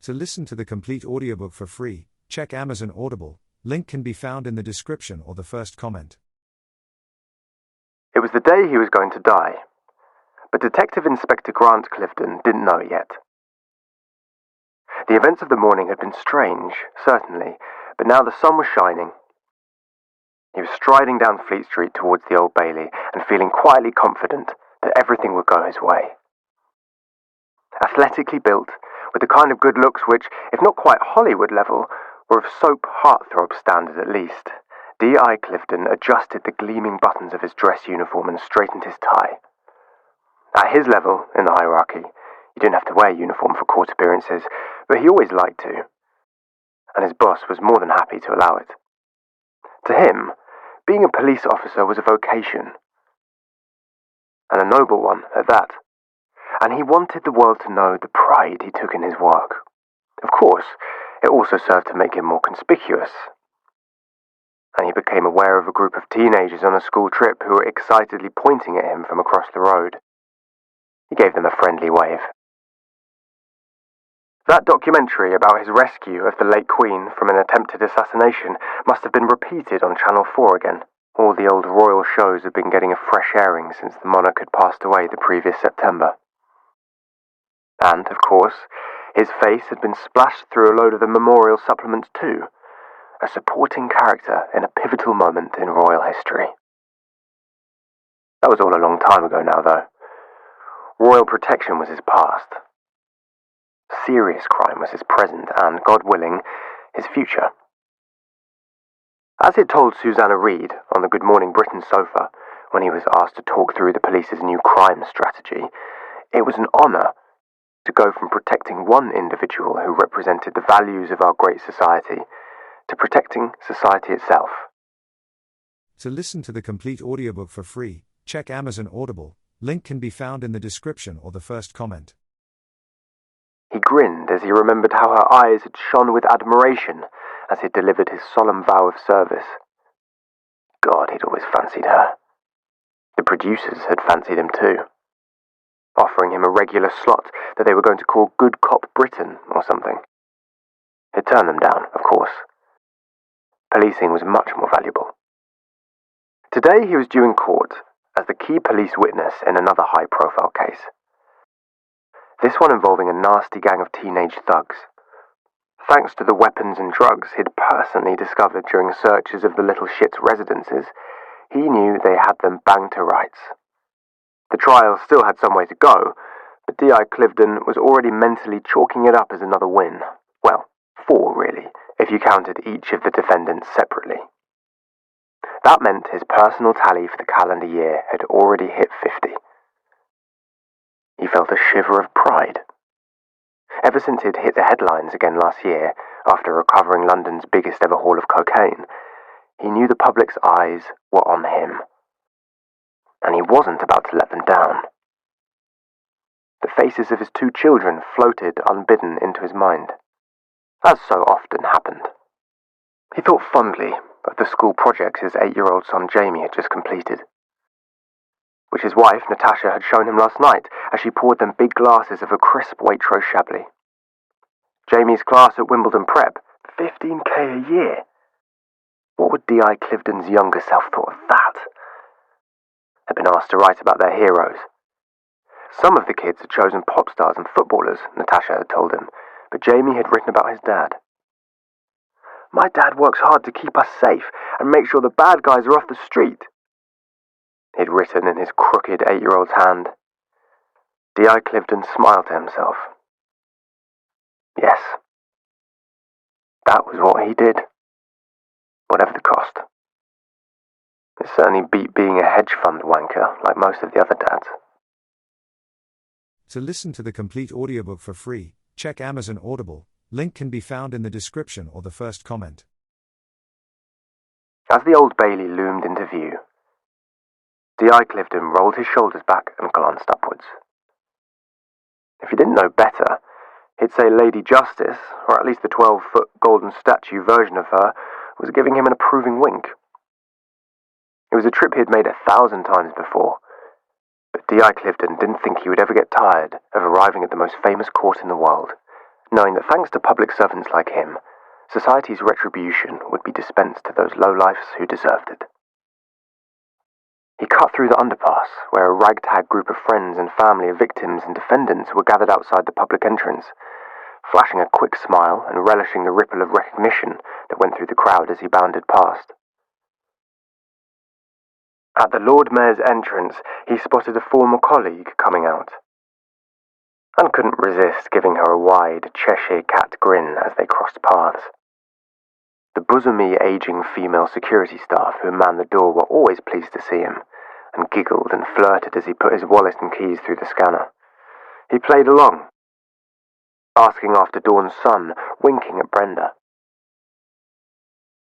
To listen to the complete audiobook for free, check Amazon Audible. Link can be found in the description or the first comment. It was the day he was going to die, but Detective Inspector Grant Cliveden didn't know it yet. The events of the morning had been strange, certainly, but now the sun was shining. He was striding down Fleet Street towards the Old Bailey and feeling quietly confident that everything would go his way. Athletically built, with the kind of good looks which, if not quite Hollywood level, were of soap heartthrob standard at least, D.I. Cliveden adjusted the gleaming buttons of his dress uniform and straightened his tie. At his level in the hierarchy, you didn't have to wear a uniform for court appearances, but he always liked to, and his boss was more than happy to allow it. To him, being a police officer was a vocation, and a noble one at that, and he wanted the world to know the pride he took in his work. Of course, it also served to make him more conspicuous, and he became aware of a group of teenagers on a school trip who were excitedly pointing at him from across the road. He gave them a friendly wave. That documentary about his rescue of the late Queen from an attempted assassination must have been repeated on Channel 4 again. All the old royal shows had been getting a fresh airing since the monarch had passed away the previous September. And, of course, his face had been splashed through a load of the memorial supplements too, a supporting character in a pivotal moment in royal history. That was all a long time ago now, though. Royal protection was his past. Serious crime was his present and, God willing, his future. As he'd told Susanna Reid on the Good Morning Britain sofa when he was asked to talk through the police's new crime strategy, it was an honour to go from protecting one individual who represented the values of our great society to protecting society itself. To listen to the complete audiobook for free, check Amazon Audible. Link can be found in the description or the first comment. He grinned as he remembered how her eyes had shone with admiration as he delivered his solemn vow of service. God, he'd always fancied her. The producers had fancied him too, offering him a regular slot that they were going to call Good Cop Britain or something. He'd turned them down, of course. Policing was much more valuable. Today he was due in court as the key police witness in another high-profile case. This one involving a nasty gang of teenage thugs. Thanks to the weapons and drugs he'd personally discovered during searches of the little shit's residences, he knew they had them banged to rights. The trial still had some way to go, but D.I. Cliveden was already mentally chalking it up as another win. Well, 4 really, if you counted each of the defendants separately. That meant his personal tally for the calendar year had already hit 50. He felt a shiver of pride. Ever since he'd hit the headlines again last year, after recovering London's biggest ever haul of cocaine, he knew the public's eyes were on him. And he wasn't about to let them down. The faces of his 2 children floated unbidden into his mind, as so often happened. He thought fondly of the school projects his 8-year-old son Jamie had just completed, which his wife, Natasha, had shown him last night as she poured them big glasses of a crisp Waitrose Chablis. Jamie's class at Wimbledon Prep, $15,000 a year. What would D.I. Cliveden's younger self thought of that? Had been asked to write about their heroes. Some of the kids had chosen pop stars and footballers, Natasha had told him, but Jamie had written about his dad. My dad works hard to keep us safe and make sure the bad guys are off the street, he'd written in his crooked 8-year-old's hand. D.I. Cliveden smiled to himself. Yes, that was what he did, whatever the cost. It certainly beat being a hedge fund wanker like most of the other dads. To listen to the complete audiobook for free, check Amazon Audible. Link can be found in the description or the first comment. As the Old Bailey loomed into view, D.I. Cliveden rolled his shoulders back and glanced upwards. If he didn't know better, he'd say Lady Justice, or at least the 12-foot golden statue version of her, was giving him an approving wink. It was a trip he'd made 1,000 times before, but D.I. Cliveden didn't think he would ever get tired of arriving at the most famous court in the world, knowing that thanks to public servants like him, society's retribution would be dispensed to those lowlifes who deserved it. He cut through the underpass, where a ragtag group of friends and family of victims and defendants were gathered outside the public entrance, flashing a quick smile and relishing the ripple of recognition that went through the crowd as he bounded past. At the Lord Mayor's entrance, he spotted a former colleague coming out, and couldn't resist giving her a wide Cheshire cat grin as they crossed paths. The bosomy, aging female security staff who manned the door were always pleased to see him, and giggled and flirted as he put his wallet and keys through the scanner. He played along, asking after Dawn's son, winking at Brenda.